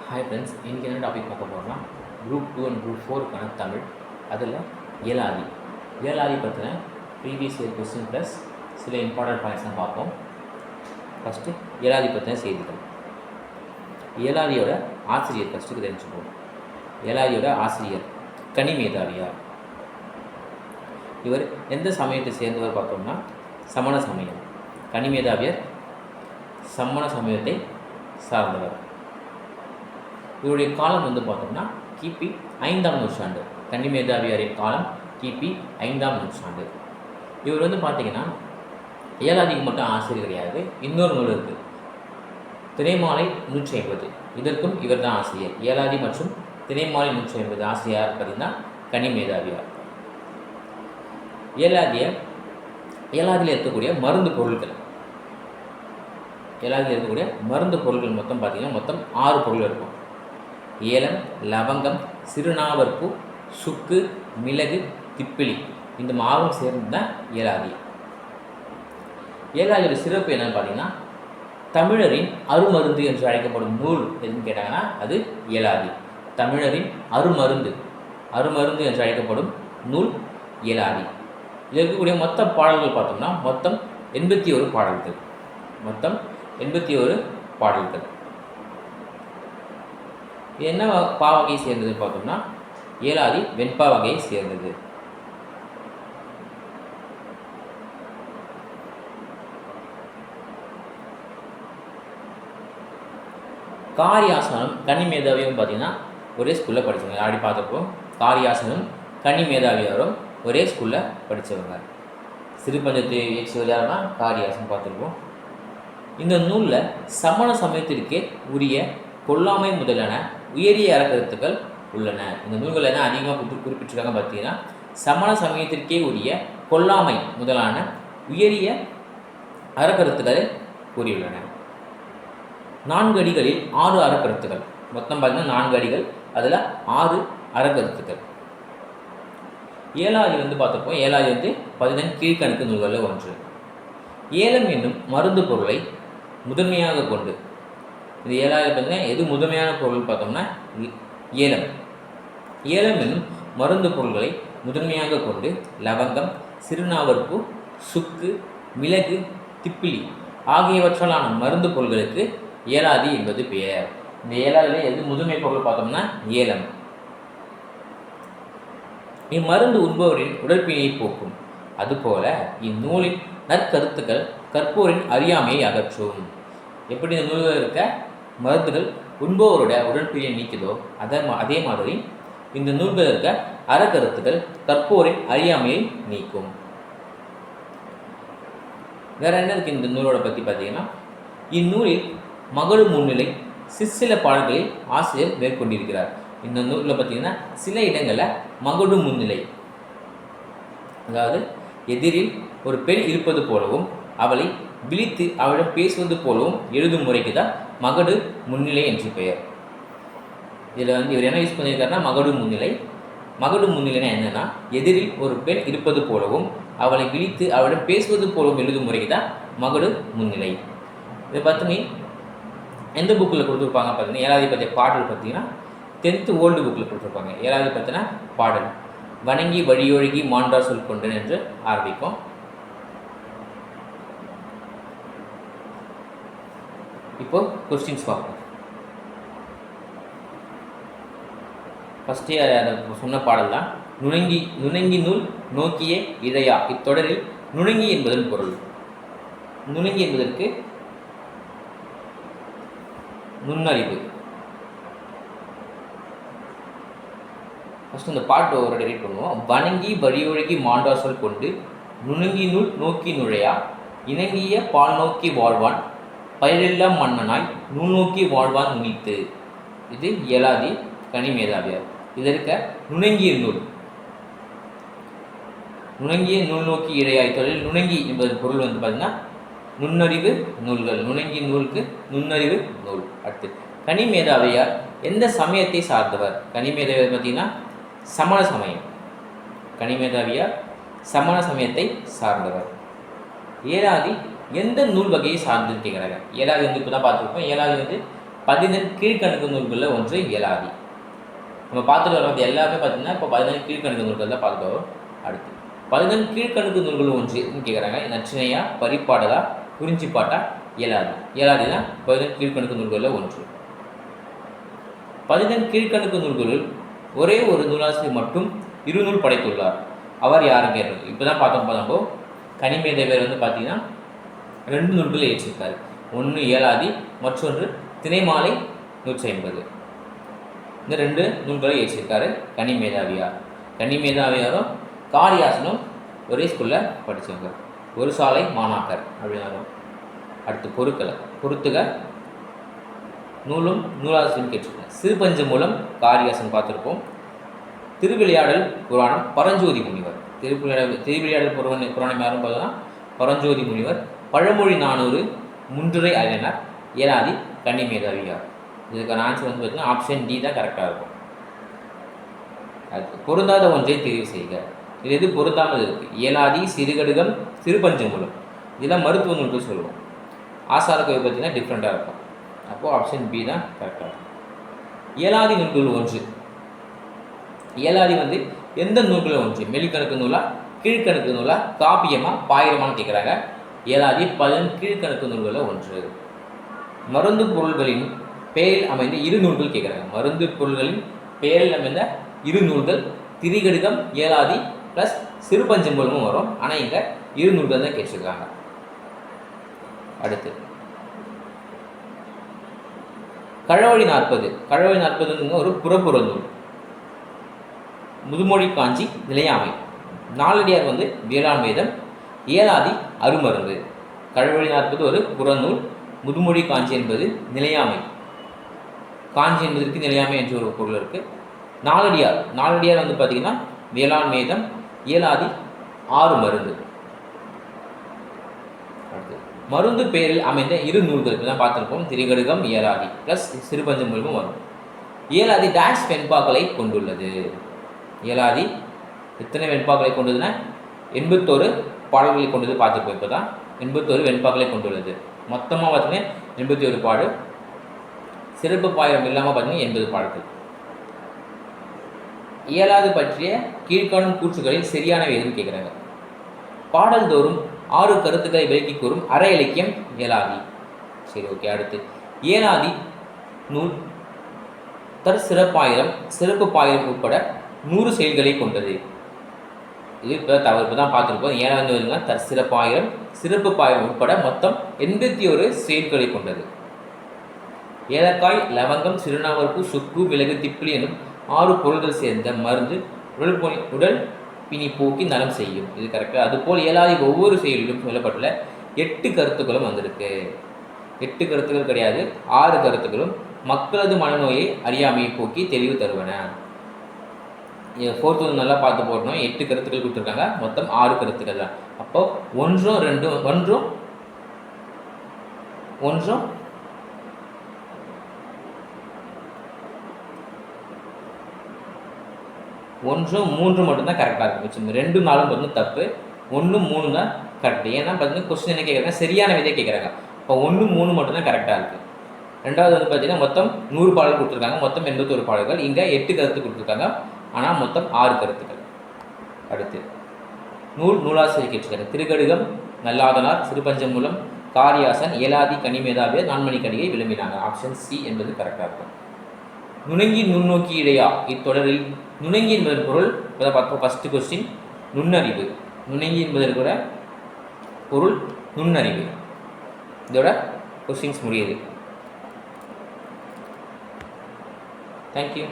Hi friends, இன்றைக்கி என்ன topic பார்க்க போகிறோம்னா குரூப் 2 அண்ட் குரூப் 4க்கான தமிழ். அதில் ஏலாதி பற்றின ப்ரீவியஸ் இயர் கொஸ்டின் ப்ளஸ் சில இம்பார்ட்டன்ட் பாயிண்ட்ஸ் தான் பார்ப்போம். ஃபஸ்ட்டு ஏலாதி பற்றின செய்திகள். ஏலாதியோட ஆசிரியர் ஃபஸ்ட்டுக்கு தெரிஞ்சுப்போம். ஏலாதியோட ஆசிரியர் கனிமேதாவியார். இவர் எந்த சமயத்தை சேர்ந்தவர் பார்த்தோம்னா சமண சமயம். கனிமேதாவியர் சமண சமயத்தை சார்ந்தவர். இவருடைய காலம் பார்த்தோம்னா கிபி 5ஆம் நூற்றாண்டு. கன்னிமேதாவியாரின் காலம் கிபி 5ஆம் நூற்றாண்டு. இவர் பார்த்திங்கன்னா ஏலாதிக்கு மட்டும் ஆசிரியர் கிடையாது. இன்னொரு நூல் இருக்குது, திணைமாலை 150. இதற்கும் இவர் தான் ஆசிரியர். ஏலாதி மற்றும் திணைமாலை 150 ஆசிரியர் பார்த்தீங்கன்னா கன்னிமேதாவியார். ஏலாதியில் இருக்கக்கூடிய மருந்து பொருட்கள் மொத்தம் பார்த்திங்கன்னா மொத்தம் 6 பொருள் இருக்கும். ஏலம், லவங்கம், சிறுநாவற்பூ, சுக்கு, மிளகு, திப்பிலி, இந்த 6 சேர்ந்து தான் ஏலாதி. ஏலாதியோட சிறப்பு என்னன்னு பார்த்தீங்கன்னா தமிழரின் அருமருந்து என்று அழைக்கப்படும் நூல் எதுன்னு கேட்டாங்கன்னா அது ஏலாதி. தமிழரின் அருமருந்து என்று அழைக்கப்படும் நூல் ஏலாதி. இதில் இருக்கக்கூடிய மொத்த பாடல்கள் பார்த்தோம்னா மொத்தம் 81 பாடல்கள். இது என்ன பாவகையை சேர்ந்ததுன்னு பார்த்தோம்னா ஏலாதி வெண்பா வகையை சேர்ந்தது. காரியாசனம் கன்னிமேதாவியும் பார்த்தீங்கன்னா ஒரே ஸ்கூலில் படித்தவங்க. ஆடி பார்த்துருப்போம். காரியாசனும் கன்னிமேதாவியாரும் ஒரே ஸ்கூலில் படித்தவங்க. சிறுபஞ்சத்தை இயற்றியவர் யாருன்னா காரியாசன் பார்த்துருப்போம். இந்த நூலில் சமண சமயத்திற்கே உரிய கொல்லாமை முதலான உயரிய அறக்கருத்துக்கள் உள்ளன. இந்த நூல்கள் என்ன அதிகமாக குறிப்பிட்டிருக்காங்க பார்த்தீங்கன்னா சமண சமயத்திற்கே உரிய கொல்லாமை முதலான உயரிய அறக்கருத்துக்களை கூறியுள்ளன. 4 அடிகளில் 6 அறக்கருத்துக்கள். மொத்தம் பார்த்தீங்கன்னா 4 அடிகள், அதில் 6 அறக்கருத்துக்கள். ஏலாதி பார்த்துப்போம். ஏலாதி 15 கீழ்கணக்கு நூல்களில் ஒன்று. ஏலம் என்னும் மருந்து பொருளை முதன்மையாக கொண்டு, இது ஏலாதி பார்த்தீங்கன்னா எது முதன்மையான பொருள் பார்த்தோம்னா ஏலம் என்னும் மருந்து பொருள்களை முதன்மையாக கொண்டு லவங்கம், சிறுநாவற்பூ, சுக்கு, மிளகு, திப்பிலி ஆகியவற்றாலான மருந்து பொருள்களுக்கு ஏலாதி என்பது பெயர். இந்த ஏலாதியில் எது முதன்மை பொருள் பார்த்தோம்னா ஏலம். இம்மருந்து உண்பவரின் உடற்பிணியை போக்கும். அதுபோல இந்நூலின் நற்கருத்துக்கள் கற்போரின் அறியாமையை அகற்றும். எப்படி இந்த நூல்கள் இருக்க மருந்துகள் உண்பவரோட உடற்பிணியை நீக்குதோ அதே மாதிரி இந்த நூல்கள் இருக்க அறக்கருத்துக்கள் கற்போரின் அறியாமையை நீக்கும். வேற என்ன இருக்கு இந்த நூலோட பற்றி பார்த்தீங்கன்னா இந்நூலில் மகளு முன்னிலை சிற்சில பாடல்களில் ஆசிரியர் மேற்கொண்டிருக்கிறார். இந்த நூலில் பார்த்தீங்கன்னா சில இடங்களில் மகளு முன்னிலை, அதாவது எதிரில் ஒரு பெண் இருப்பது போலவும் அவளை விழித்து அவளிடம் பேசுவது போலவும் எழுதும் முறைக்கு தான் மகடு முன்னிலை என்று பெயர். இதில் இவர் என்ன யூஸ் பண்ணியிருக்காருன்னா மகடு முன்னிலைனா என்னன்னா எதிரில் ஒரு பெண் இருப்பது போலவும் அவளை விழித்து அவளிடம் பேசுவது போலவும் எழுதும் முறைக்கு தான் மகடு முன்னிலை. இதை பார்த்தீங்கன்னா எந்த புக்கில் கொடுத்துருப்பாங்க பார்த்தீங்கன்னா ஏலாதி பற்றிய பாடல் பார்த்தீங்கன்னா 10th ஓல்டு புக்கில் கொடுத்துருப்பாங்க. ஏலாதி பற்றின பாடல் வணங்கி வழியொழுகி மாண்டார் சொல் கொண்டேன் என்று ஆரம்பிக்கும். இப்போ கொஸ்டின்ஸ் பார்ப்போம். ஃபஸ்ட்டே சொன்ன பாடல் தான் நுணங்கி நூல் நோக்கிய இழையா. இத்தொடரில் நுணங்கி என்பதன் பொருள். நுணங்கி என்பதற்கு நுண்ணறிவு. ஃபஸ்ட்டு இந்த பாட்டு ஒரு ரீட் பண்ணுவோம். வணங்கி வழியொழுகி மாண்டார் சொல் கொண்டு நுணங்கி நூல் நோக்கி நுழையா இணங்கிய பால் நோக்கி வாழ்வான் பயிரெல்லாம் மன்னனாய் நூல் நோக்கி வாழ்வான் நுனித்து. இது ஏலாதி கனிமேதாவியார். இதில் இருக்க நுணங்கிய நூல் நோக்கி இழையாய் தொழில். நுணங்கி என்பதன் பொருள் பார்த்தீங்கன்னா நுண்ணறிவு நூல்கள். நுணங்கி நூலுக்கு நுண்ணறிவு நூல். அடுத்து கனிமேதாவியார் எந்த சமயத்தை சார்ந்தவர்? கனிமேதாவியார் பார்த்தீங்கன்னா சமண சமயம். கனிமேதாவியார் சமண சமயத்தை சார்ந்தவர். ஏலாதி எந்த நூல் வகையை சார்ந்துன்னு கேட்குறாங்க. ஏலாதி இப்போ தான் பார்த்துருப்போம். ஏலாதி பதினெண் கீழ்கணக்கு நூல்களில் ஒன்று இயலாதி. நம்ம பார்த்துட்டு வரோம் எல்லாமே பார்த்தீங்கன்னா இப்போ 14 கீழ்கணக்கு நூல்கள் தான் பார்த்துட்டு வரோம். அடுத்து 14 கீழ்கணக்கு நூல்கள் ஒன்று கேட்குறாங்க. நச்சினையா, பரிப்பாடலா, குறிஞ்சிப்பாட்டா, இயலாதி. இயலாதினா 14 கீழ்கணக்கு நூல்களில் ஒன்று. 14 கீழ்கணக்கு நூல்களில் ஒரே ஒரு நூலாசிரியர் மட்டும் 2 நூல் படைத்துள்ளார். அவர் யாரும் கேட்டது இப்போ தான் பார்த்தோம். கனிமேதேவர் வந்து பார்த்தீங்கன்னா 2 நூல்கள் ஏற்றிருக்காரு. ஒன்று இயலாதி, மற்றொன்று திணைமாலை 150. இந்த 2 நூல்களை ஏற்றிருக்காரு கனிமேதாவியார். கனிமேதாவியாரும் காளிதாசனும் ஒரே ஸ்கூலில் படித்தவங்க, ஒரு சாலை மாணாக்கர் அப்படின்னு. அடுத்து பொறுத்துக நூலும் நூலாசிரியரும் கேட்டிருக்கேன். சிறுபஞ்ச மூலம் காளிதாசன் பார்த்துருப்போம். திருவிளையாடல் புராணம் பரஞ்சோதி முனிவர். திருவிளையாடல் புராணம் யாரும் பார்த்தோன்னா பரஞ்சோதி முனிவர். பழமொழி 400 முன்றுரை அறிஞர் இயலாதி கன்னிமேதாவியார். இதுக்கான ஆன்சர் வந்து பார்த்தீங்கன்னா ஆப்ஷன் டி தான் கரெக்டாக இருக்கும். அடுத்து பொருந்தாத ஒன்றை தெரிவு செய்க. இது எது பொருந்தாமல் இருக்குது? இயலாதி, சிறுகடுகம், சிறுபஞ்சமூலம். இதெல்லாம் மருத்துவ நூல்கள் சொல்லுவோம். ஆசார கவி பார்த்தீங்கன்னா டிஃப்ரெண்ட்டாக இருக்கும். அப்போது ஆப்ஷன் பி தான் கரெக்டாக இருக்கும். இயலாதி நூல்கள் ஒன்று. இயலாதி வந்து எந்த நூல்களில் ஒன்று? மெலிக்கணக்கு நூலா, கீழ்கணக்கு நூலா, காப்பியமா, பாயிரமானு கேட்குறாங்க. இயலாதி 14 கீழ்கணக்கு நூல்களில் ஒன்று. மருந்து பொருள்களின் பெயரில் அமைந்த 2 நூல்கள் கேட்குறாங்க. மருந்து பொருள்களின் பெயரில் அமைந்த 2 நூல்கள் திரிகடுகம், இயலாதி ப்ளஸ் சிறுபஞ்சமூலமும் வரும். ஆனால் இங்கே 2 நூல்கள் தான் கேட்டிருக்காங்க. அடுத்து கழவழி 40. கழவழி 40 ஒரு புறப்புறல் நூல். முதுமொழி காஞ்சி நிலையாமை. நாலடியார் வந்து வேளாண் வேதம். இயலாதி அருமருந்து. கழவழி 40 ஒரு புறநூல். முதுமொழி காஞ்சி என்பது நிலையாமை. காஞ்சி என்பதற்கு நிலையாமை என்று ஒரு பொருள் இருக்குது. நாலடியார் வந்து பார்த்திங்கன்னா வேளாண் வேதம். இயலாதி 6 மருந்து. அடுத்து மருந்து பெயரில் அமைந்த 2 நூல்கள் தான் பார்த்துருப்போம். திரிகடுகம், இயலாதி ப்ளஸ் சிறுபஞ்சமூலமும் வரும். இயலாதி டேஷ் வெண்பாக்களை கொண்டுள்ளது. இயலாதி எத்தனை வெண்பாக்களை கொண்டதுன்னா 81 பாடல்களை கொண்டது பார்த்துருப்போம். இப்போ தான் 81 வெண்பாக்களை கொண்டுள்ளது. மொத்தமாக பார்த்தீங்கன்னா 81 பாடல். சிறப்பு பாயிரம் இல்லாமல் பார்த்தீங்கன்னா 80 பாடல்கள். இயலாது பற்றிய கீழ்காணும் கூற்றுகளில் சரியானவை எதுன்னு கேட்குறாங்க. பாடல் தோறும் 6 கருத்துக்களை விளக்கி கூறும் அற இலக்கியம் இயலாதி. சரி, ஓகே. அடுத்து இயலாதி நூல் சிறப்பாயிரம், சிறப்பு பாயிரம் உட்பட 100 செயல்களை கொண்டது. இது இப்போ தான் பார்த்துருப்போம். ஏழாவது வருங்க சிறப்பாயிரம், சிறப்பு பாயிரம் உட்பட மொத்தம் 81 செயல்களை கொண்டது. ஏலக்காய், லவங்கம், சிறுநாவற்பூ, சுக்கு, மிளகு, திப்பிலி எனும் 6 பொருள்கள் சேர்ந்த மருந்து உடல் பிணி போக்கி நலம் செய்யும். இது கரெக்டாக. அதுபோல் இயலாதி ஒவ்வொரு செயலிலும் சொல்லப்பட்டுள்ள 8 கருத்துக்களும் வந்திருக்கு. 8 கருத்துக்கள் கிடையாது, 6 கருத்துக்களும் மக்களது மனநோயை அறியாமையை போக்கி தெளிவு தருவன. 4th நல்லா பார்த்து போடணும். 8 கருத்துக்கள் கொடுத்துருக்காங்க, மொத்தம் 6 கருத்துக்கள் தான். அப்போ ஒன்றும் மூன்று மட்டும்தான் கரெக்டாக இருக்கும். 2 4 பார்த்தீங்கன்னா தப்பு, 1 3 தான் கரெக்ட். ஏன்னா பார்த்தீங்கன்னா கொஸ்டின் என்ன கேட்குறாங்க, சரியான விதையை கேட்குறாங்க. இப்போ 1 3 மட்டும்தான் கரெக்டாக இருக்குது. ரெண்டாவது வந்து பார்த்தீங்கன்னா மொத்தம் 100 பாடல் கொடுத்துருக்காங்க, மொத்தம் 81 பாடல்கள். இங்கே 8 கருத்து கொடுத்துருக்காங்க, ஆனால் மொத்தம் 6 கருத்துக்கள். அடுத்து நூலாசிரியர் கேட்டிருக்காங்க. திருக்கடுகம், நல்லாதனார், சிறுபஞ்சமூலம், காளிதாசன், இயலாதி, கனிமேதாவியர், நான்மணிக்கடிகை விளம்பினாங்க. ஆப்ஷன் சி என்பது கரெக்டாக இருக்கும். நுணங்கி நுண்ணோக்கி இடையா இத்தொடரில் நுணங்கி என்பதன் பொருள் இப்போ பார்த்தோம். ஃபஸ்ட்டு கொஸ்டின் நுண்ணறிவு. நுணங்கி என்பதற்கு கூட பொருள் நுண்ணறிவு. இதோட கொஸ்டின்ஸ் முடியுது. தேங்க்யூ.